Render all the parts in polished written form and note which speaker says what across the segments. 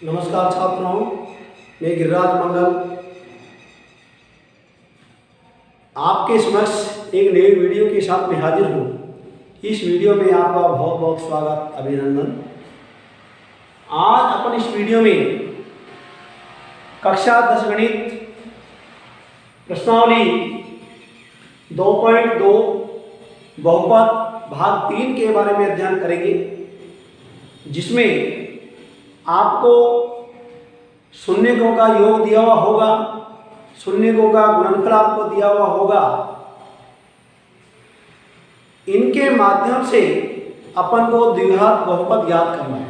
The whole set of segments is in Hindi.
Speaker 1: नमस्कार छात्रों, मैं गिरिराज मंडल आपके समक्ष एक नई वीडियो के साथ में हाजिर हूँ। इस वीडियो में आपका बहुत बहुत स्वागत, अभिनंदन। आज अपन इस वीडियो में कक्षा 10 गणित प्रश्नावली 2.2 बहुपद भाग 3 के बारे में अध्ययन करेंगे, जिसमें आपको शून्यकों का योग दिया हुआ होगा, शून्यकों का गुणनफल आपको दिया हुआ होगा। इनके माध्यम से अपन को द्विघात बहुपद ज्ञात करना है।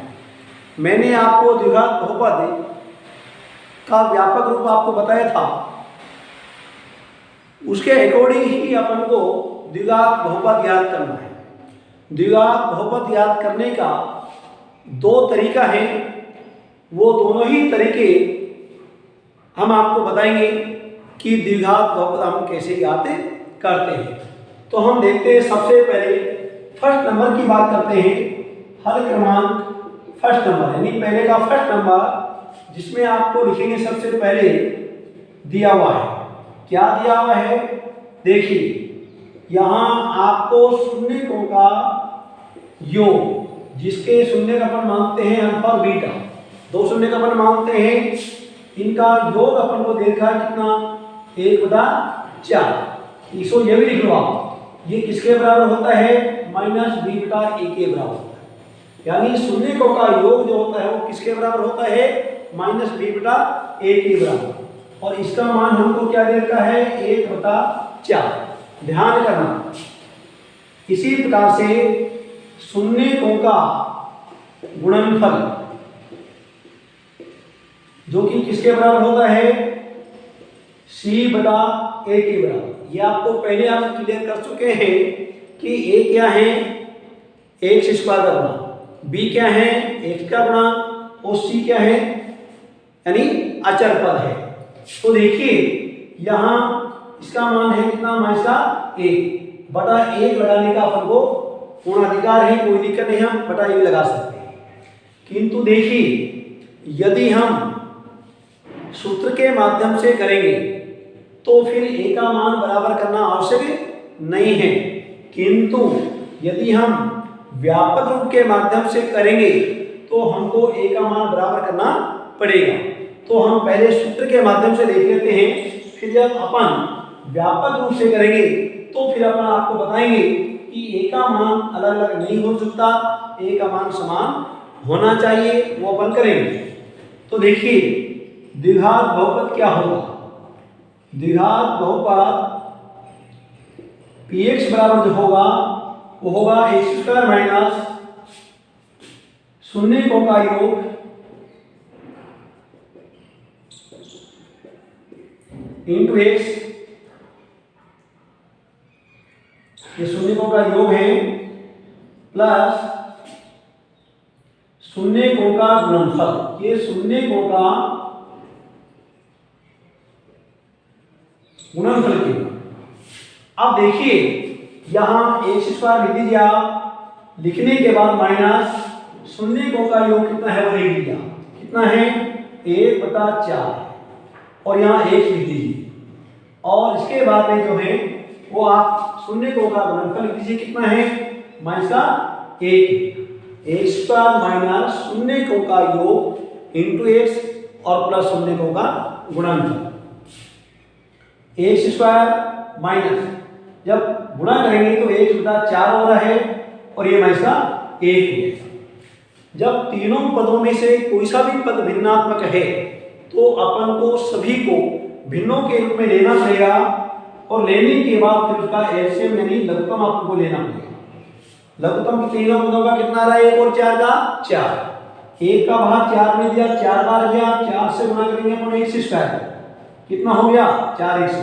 Speaker 1: मैंने आपको द्विघात बहुपद का व्यापक रूप आपको बताया था, उसके अकॉर्डिंग ही अपन को द्विघात बहुपद ज्ञात करना है। द्विघात बहुपद ज्ञात करने का दो तरीका है, वो दोनों ही तरीके हम आपको बताएंगे कि द्विघात बहुपद हम कैसे ज्ञात करते हैं। तो हम देखते हैं, सबसे पहले फर्स्ट नंबर की बात करते हैं। हल क्रमांक फर्स्ट नंबर यानी पहले का फर्स्ट नंबर, जिसमें आपको लिखेंगे सबसे पहले दिया हुआ है। क्या दिया हुआ है? देखिए, यहाँ आपको शून्यकों का योग, जिसके शून्य का अपन मानते हैं अल्फा और बीटा, दो शून्य का अपन मानते हैं, इनका योग अपन को देखा है कितना? 1/4। इसको ये भी लिख लो आप, ये किसके बराबर होता है? -b/a के बराबर होता है। यानी शून्यकों का योग जो होता है वो किसके बराबर होता है? -b/a के बराबर। और इसका मान हमको क्या दे रखा है? 1/4। ध्यान करना, इसी प्रकार से शून्यकों का गुणनफल जो कि किसके बराबर होता है? c/a के बराबर। ये आपको पहले आप क्लियर कर चुके हैं कि a क्या है? x² का गुणा, b क्या है? x का गुणा, और c क्या है? यानी अचर पद है। तो देखिए, यहाँ इसका मान है कितना? -1/1 लगाने का अपन को पूर्ण अधिकार है, कोई दिक्कत नहीं, हम बटा 1 लगा सकते हैं। किंतु देखिए, यदि हम सूत्र के माध्यम से करेंगे तो फिर a का मान बराबर करना आवश्यक नहीं है। किंतु यदि हम व्यापक रूप के माध्यम से करेंगे तो हमको a का मान बराबर करना पड़ेगा। तो हम पहले सूत्र के माध्यम से देख लेते हैं, फिर जब अपन व्यापक रूप से करेंगे तो फिर अपन आपको बताएंगे कि a का मान अलग अलग नहीं हो सकता, a का मान समान होना चाहिए, वो अपन करेंगे। तो देखिए, द्विघात बहुपद क्या होगा? द्विघात बहुपद px बराबर जो होगा वो होगा x² माइनस शून्यकों का योग इंटू x, ये शून्यकों का योग है, प्लस शून्यकों का गुणनफल, ये शून्यकों का गुणनफल के। अब देखिए, यहाँ x² लिख दीजिए आप, लिखने के बाद माइनस शून्यकों का योग कितना है वो लिख दीजिए। कितना है? 1/4, और यहाँ x लिख दीजिए, और इसके बाद में जो है वो आप शून्यकों का गुणनफल लिख दीजिए। कितना है? -1 x² माइनस शून्यकों का योग इंटू x और प्लस शून्यकों का गुणनफल। x² माइनस जब गुणा करेंगे तो 1/4 हो रहा है, और ये माइनस 1 है। जब तीनों पदों में से कोई सा भी पद भिन्नात्मक है तो अपन को सभी को भिन्नों के रूप में लेना पड़ेगा, और लेने के बाद फिर उसका एलसीएम यानी लघुत्तम आपको लेना पड़ेगा। लघुत्तम तीनों पदों का कितना रहा? 1 और 4 का 4। 1 का भाग 4 में दिया, 4 बार गया, 4 से गुणा करेंगे अपन x², कितना हो गया? 4x²।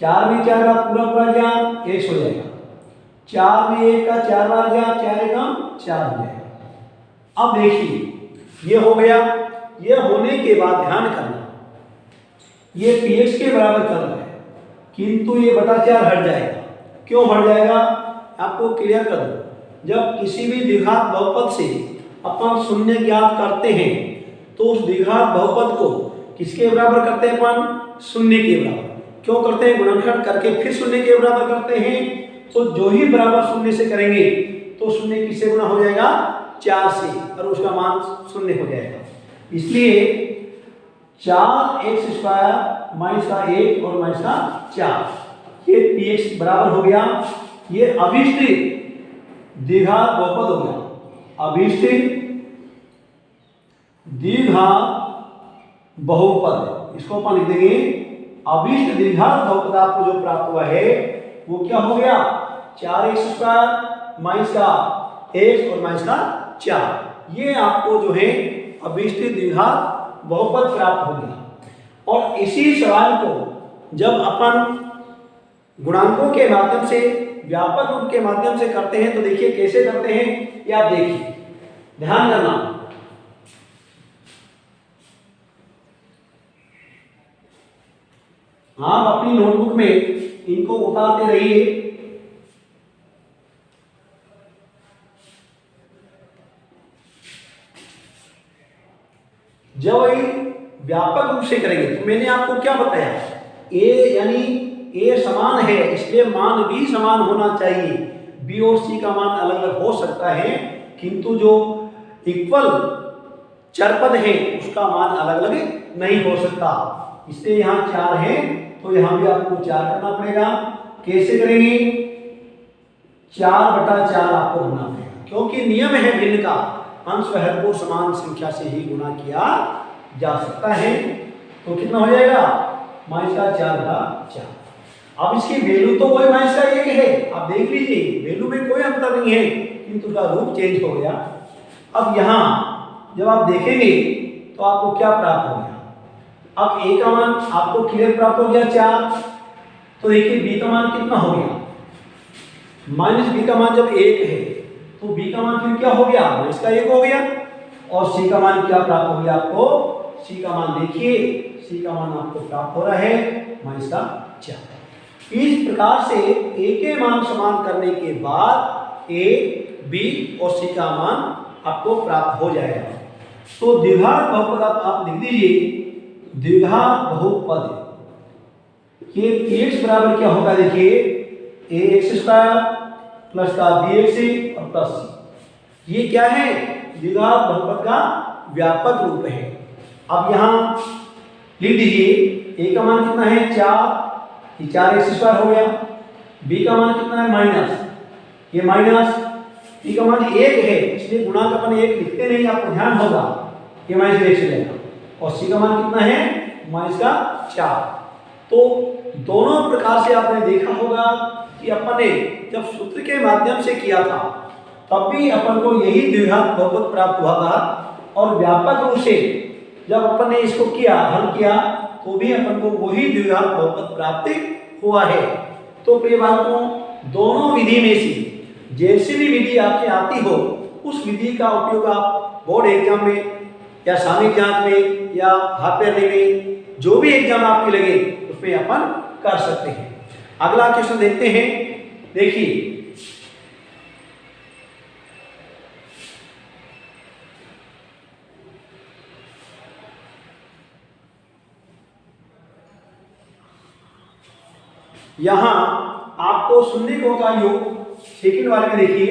Speaker 1: 4 में 4 का पूरा गया, x हो जाएगा। 4 में 1 का 4 बार गया, 4 का 4 हो जाएगा। अब देखिए, ये हो गया। ये होने के बाद ध्यान करना, ये px के बराबर कर रहा है, किंतु ये बटा 4 हट जाएगा। क्यों हट जाएगा? आपको क्लियर कर दूं। जब किसी भी द्विघात बहुपद से अपन शून्य ज्ञात करते हैं तो उस द्विघात बहुपद को किसके बराबर करते हैं अपन? शून्य के बराबर। क्यों करते हैं? गुणनखंड करके फिर शून्य के बराबर करते हैं। तो जो ही बराबर शून्य से करेंगे तो शून्य किससे गुणा हो जाएगा? 4 से, और उसका मान शून्य हो जाएगा। इसलिए 4x² माइनस का 1 और माइनस का 4, ये px बराबर हो गया, ये अभिष्ट द्विघात बहुपद हो गया। अभिष्ट द्विघात बहुपद, इसको अपन लिख देंगे अभिष्ट द्विघात बहुपद। आपको जो प्राप्त हुआ है वो क्या हो गया? 4x² माइनस का x और माइनस का 4, ये आपको जो है अभिष्ट द्विघात बहुपद प्राप्त हो गया। और इसी सवाल को जब अपन गुणांकों के माध्यम से, व्यापक रूप के माध्यम से करते हैं तो देखिए कैसे करते हैं, ये आप देखिए, ध्यान करना। आप अपनी नोटबुक में इनको उतारते रहिए। जब व्यापक रूप से करेंगे तो मैंने आपको क्या बताया, ए यानी ए समान है इसलिए मान भी समान होना चाहिए। बी और सी का मान अलग अलग हो सकता है, किंतु जो इक्वल चरपद है उसका मान अलग अलग नहीं हो सकता। इसलिए यहाँ 4 है तो यहाँ भी आपको 4 करना पड़ेगा। कैसे करेंगे? 4/4 आपको करना पड़ेगा, क्योंकि नियम है भिन्न का, अंश व हर को समान संख्या से ही गुणा किया जा सकता है। तो कितना हो जाएगा? माइनस का 4/4। अब इसकी वैल्यू तो वही माइनस का 1 है, आप देख लीजिए वैल्यू में कोई अंतर नहीं है, किंतु उसका रूप चेंज हो गया। अब यहाँ जब आप देखेंगे तो आपको क्या प्राप्त हो गया? अब ए का मान आपको क्लियर प्राप्त हो गया 4, तो देखिए बी का मान कितना हो गया? माइनस बी का मान जब 1 है तो बी का मान फिर क्या हो गया? माइनस का 1 हो गया। और सी का मान क्या प्राप्त हो गया आपको? सी का मान देखिए, सी का मान आपको प्राप्त हो रहा है माइनस का 4। इस प्रकार से ए के मान समान करने के बाद ए, बी और सी का मान आपको प्राप्त हो जाएगा। तो द्विघात बहुपद आप लिख दीजिए, द्विघात बहुपद ये px बराबर क्या होगा? देखिए ax² प्लस का bx और प्लस c, ये क्या है? द्विघात बहुपद का व्यापक रूप है। अब यहाँ लिख दीजिए a का मान कितना है? 4, ये 4x² हो गया। b का मान कितना है? माइनस, ये माइनस, b का मान 1 है इसलिए गुणांक अपन 1 लिखते नहीं, आपको ध्यान होगा, ये माइनस 1 से लेगा। और c का मान कितना है? माइनस का 4। तो दोनों प्रकार से आपने देखा होगा कि अपन ने जब सूत्र के माध्यम से किया था तब भी अपन को यही द्विघात बहुपद प्राप्त हुआ था, और व्यापक रूप से जब अपन ने इसको किया, हल किया, तो भी अपन को वही द्विघात बहुपद प्राप्त हुआ है। तो प्रिय बालकों, दोनों विधि में से जैसी भी विधि आपके आती हो उस विधि का उपयोग आप बोर्ड एग्जाम में या सामयिक जांच में या हाफ ईयरली में जो भी एग्जाम आपके लगे उसमें अपन कर सकते हैं। अगला क्वेश्चन देखते हैं। देखिए यहां आपको शून्य गुणों का योग सेकंड वाले में देखिए,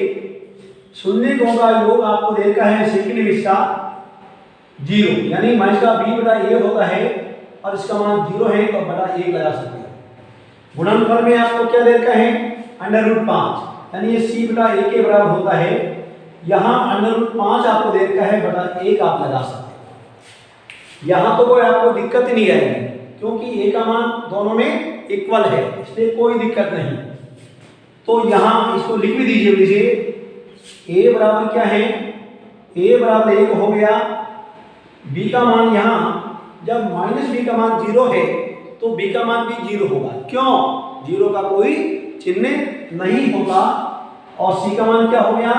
Speaker 1: शून्य गुणों का योग आपको दे रखा है सेकंड में इसका 0, यानी माइनस का b/a होता है और इसका मान 0 है तो बटा 1 लगा सकते हैं। गुणनफल में आपको क्या दे रखा है? √5, यानी ये c/a के बराबर होता है। यहाँ √5 आपको दे रखा है, बटा 1 आप लगा सकते हैं। यहाँ तो कोई आपको दिक्कत ही नहीं आएगी क्योंकि a का मान दोनों में इक्वल है, इसलिए कोई दिक्कत नहीं। तो यहाँ इसको लिख भी दीजिए, a बराबर क्या है? a बराबर 1 हो गया। b का मान यहाँ जब माइनस b का मान 0 है तो b का मान भी 0 होगा। क्यों? 0 का कोई चिन्ह नहीं होगा। और c का मान क्या हो गया?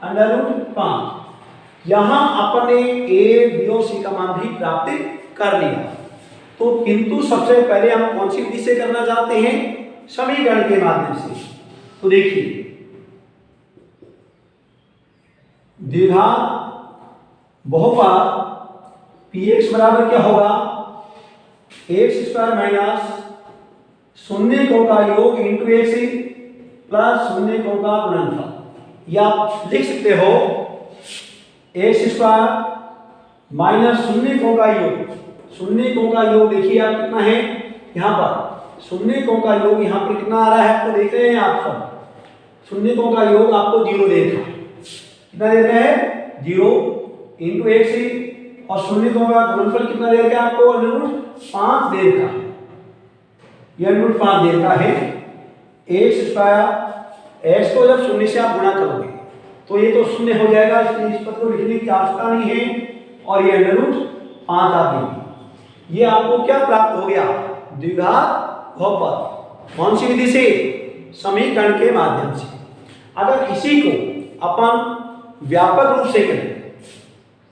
Speaker 1: √5। यहाँ अपन ने a, b और c का मान भी प्राप्त कर लिया। तो किंतु सबसे पहले हम कौन सी विधि से करना चाहते हैं? समीकरण के माध्यम से। तो देखिए द्विघात बहुपद पी एक्स बराबर क्या होगा, एक्स स्क्वायर माइनस शून्य को का योग इंटू एक्स प्लस शून्य को का गुणनफल। या आप लिख सकते हो एक्स स्क्वायर माइनस शून्य को का योग। शून्य को का योग देखिए आप कितना है, यहाँ पर शून्य को का योग यहाँ पर कितना आ रहा है आपको देख रहे हैं आप सब। शून्य को का योग आपको 0 दे रखा है, कितना दे रहा है 0 इंटू एक्स और शून्य को का गुणनफल कितना दे रखा है आपको √5 दे रखा है। यह √5 दे रखा है। एक्स स्क्वायर एक्स को जब शून्य से आप गुणा करोगे तो ये तो शून्य हो जाएगा, इसलिए इस पद को लिखने की आवश्यकता नहीं है और ये √5 आ गई। ये आपको क्या प्राप्त हो गया, द्विघात बहुपद। कौन सी विधि से, समीकरण के माध्यम से। अगर इसी को अपन व्यापक रूप से करें,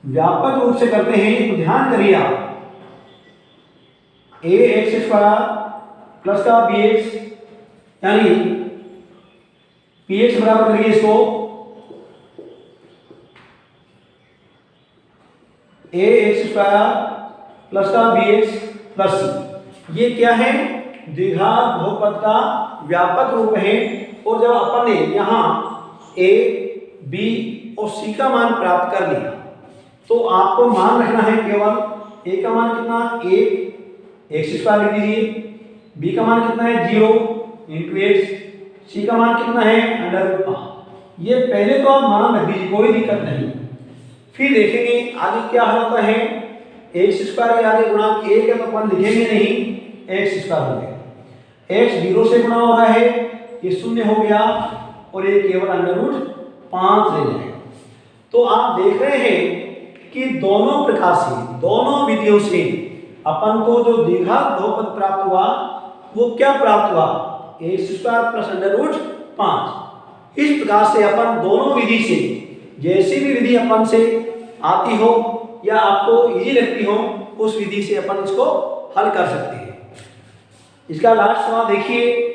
Speaker 1: व्यापक रूप से करते हैं तो ध्यान करिए आप, ए एक्स स्क्वायर प्लस का बी एक्स यानी पी एक्स बराबर करिए इसको ए एक्स स्क्वायर प्लस का बी एक्स प्लस सी। ये क्या है, द्विघात बहुपद का व्यापक रूप है। और जब अपन ने यहाँ ए बी और सी का मान प्राप्त कर लिया तो आपको मान रखना है केवल ए का मान कितना, 1 एक्स स्क्वायर लिख दीजिए, बी का मान कितना है 0 इंटू एक्स, सी का मान कितना है √5। ये पहले तो आप मान रख दीजिए, कोई दिक्कत नहीं। फिर देखेंगे आगे क्या होता है, एक्स स्क्वायर के आगे गुणा ए के तो अपन लिखेंगे नहीं, एक्स स्क्वायर हो गया, एक्स 0 से गुणा हो रहा है, ये शून्य हो गया और ये केवल √5 रह जाएगा। तो आप देख रहे हैं कि दोनों प्रकार से, दोनों विधियों से अपन को जो द्विघात बहुपद प्राप्त हुआ वो क्या प्राप्त हुआ, एक्स स्क्वायर प्लस √5। इस प्रकार से अपन दोनों विधि से, जैसी भी विधि अपन से आती हो या आपको इजी लगती हो उस विधि से अपन इसको हल कर सकते हैं। इसका लास्ट सवाल देखिए,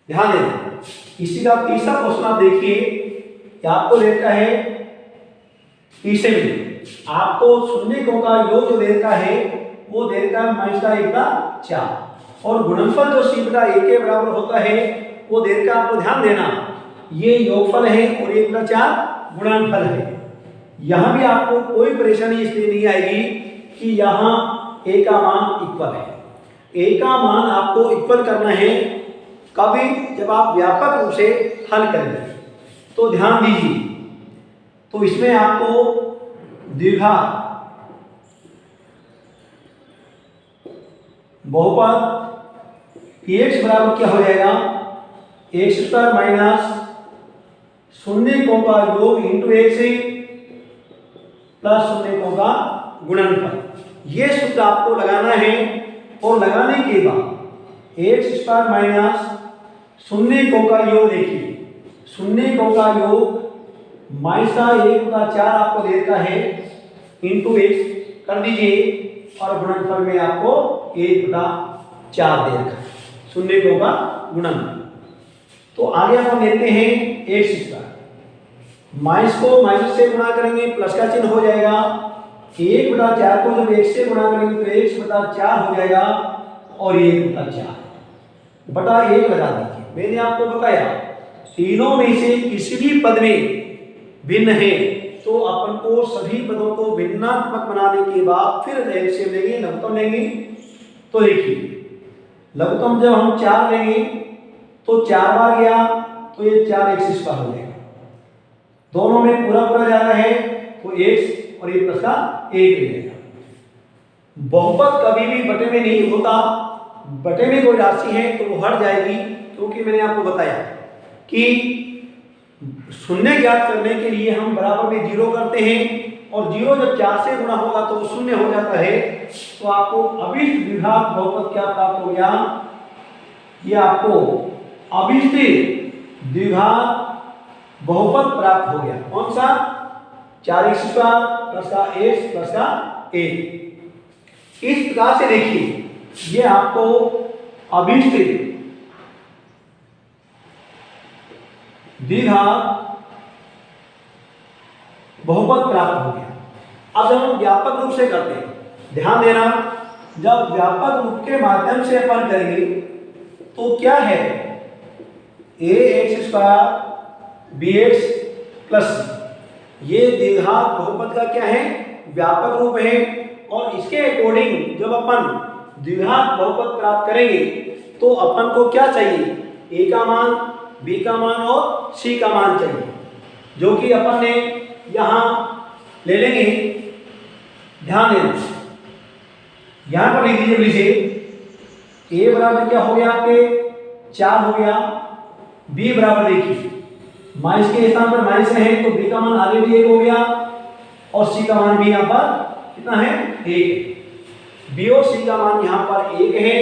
Speaker 1: ध्यान देना। इसी का तीसरा क्वेश्चन आप देखिए, आपको देता है तीसरे में आपको शून्य को का योग जो देता है वो देता है -1/4 और गुणनफल जो c/a के बराबर होता है वो देता है। आपको ध्यान देना, ये योगफल है और 1/4 गुणनफल है। यहाँ भी आपको कोई परेशानी इसलिए नहीं आएगी कि यहाँ a का मान इक्वल है। a का मान आपको इक्वल करना है कभी, जब आप व्यापक रूप से हल करेंगे। तो ध्यान दीजिए, तो इसमें आपको द्विघात बहुपद एक्स बराबर क्या हो जाएगा, एक्स स्क्वायर माइनस शून्य को का योग इंटू एक्स प्लस शून्य को का गुणनफल। ये सूत्र आपको लगाना है और लगाने के बाद एक्स स्क्वायर माइनस शून्य को का योग देखिए, शून्य को का योग -1/4 आपको देता है इंटू एक्स कर दीजिए और गुणनफल में आपको 1/4 दे रखा है, शून्य को का गुणनफल। तो आगे अपन लेते हैं एक्स स्क्वायर, माइनस को माइनस से गुणा करेंगे प्लस का चिन्ह हो जाएगा, 1/4 को जब x से गुणा करेंगे तो 1/4 हो जाएगा और 1/4 लगा दीजिए। मैंने आपको बताया तीनों में से किसी भी पद में भिन्न है तो अपन को सभी पदों को भिन्नात्मक बनाने के बाद फिर एलसीएम लेंगे, लघुत्तम लेंगे। तो देखिए लघुत्तम जब हम 4 लेंगे तो 4 बार गया तो ये 4x स्क्वायर हो जाएगा, दोनों में पूरा पूरा जा रहा है तो x और ये प्लस का 1 रहेगा। बहुपद कभी भी बटे में नहीं होता, बटे में कोई राशि है तो वो हट जाएगी, क्योंकि मैंने आपको बताया कि शून्य ज्ञात करने के लिए हम बराबर में 0 करते हैं और 0 जब 4 से गुणा होगा तो वो शून्य हो जाता है। तो आपको अभिष्ट द्विघात बहुपद क्या प्राप्त हो गया, ये आपको अभिष्ट द्विघात बहुपद प्राप्त हो गया। कौन सा, 4x² प्लस का x प्लस का 1। इस प्रकार से देखिए ये आपको अभीष्ट द्विघात बहुपद प्राप्त हो गया। अब जब हम व्यापक रूप से करते हैं, ध्यान देना, जब व्यापक रूप के माध्यम से अपन करेंगे तो क्या है, A X square B X plus, ये द्विघात बहुपद का क्या है, व्यापक रूप है। और इसके अकॉर्डिंग जब अपन द्विघात बहुपद प्राप्त करेंगे तो अपन को क्या चाहिए, ए का मान, बी का मान और सी का मान चाहिए, जो कि अपन ने यहां ले लेंगे। ध्यान देना, यहां पर लिख दीजिए प्लीज, ए बराबर क्या हो गया आपके 4 हो गया, बी बराबर देखिए माइनस के स्थान पर माइनस है तो बी का मान आगे भी 1 हो गया और सी का मान भी यहाँ पर कितना है, 1। बी और सी का मान यहाँ पर 1 है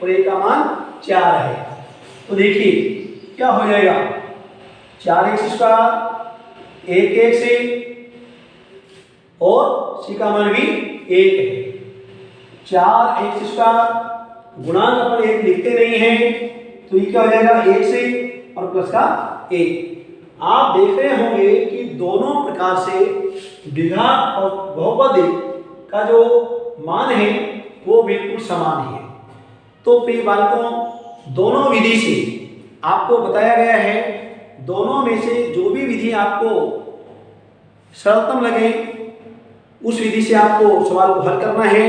Speaker 1: और ए का मान 4 है। तो देखिए क्या हो जाएगा, 4x स्क्वायर 1x और सी का मान भी 1 है। 4x स्क्वायर गुणांक अपन 1 लिखते नहीं है तो ये क्या हो जाएगा, 1 से और प्लस का 1। आप देख रहे होंगे कि दोनों प्रकार से द्विघात और बहुपद का जो मान है वो बिल्कुल समान है। तो प्रिय बालकों, दोनों विधि से आपको बताया गया है, दोनों में से जो भी विधि आपको सरलतम लगे उस विधि से आपको सवाल को हल करना है।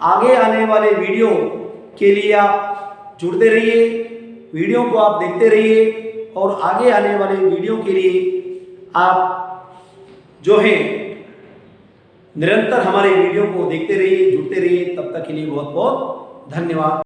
Speaker 1: आगे आने वाले वीडियो के लिए आप जुड़ते रहिए, वीडियो को आप देखते रहिए और आगे आने वाले वीडियो के लिए आप जो है निरंतर हमारे वीडियो को देखते रहिए, जुड़ते रहिए। तब तक के लिए बहुत बहुत धन्यवाद।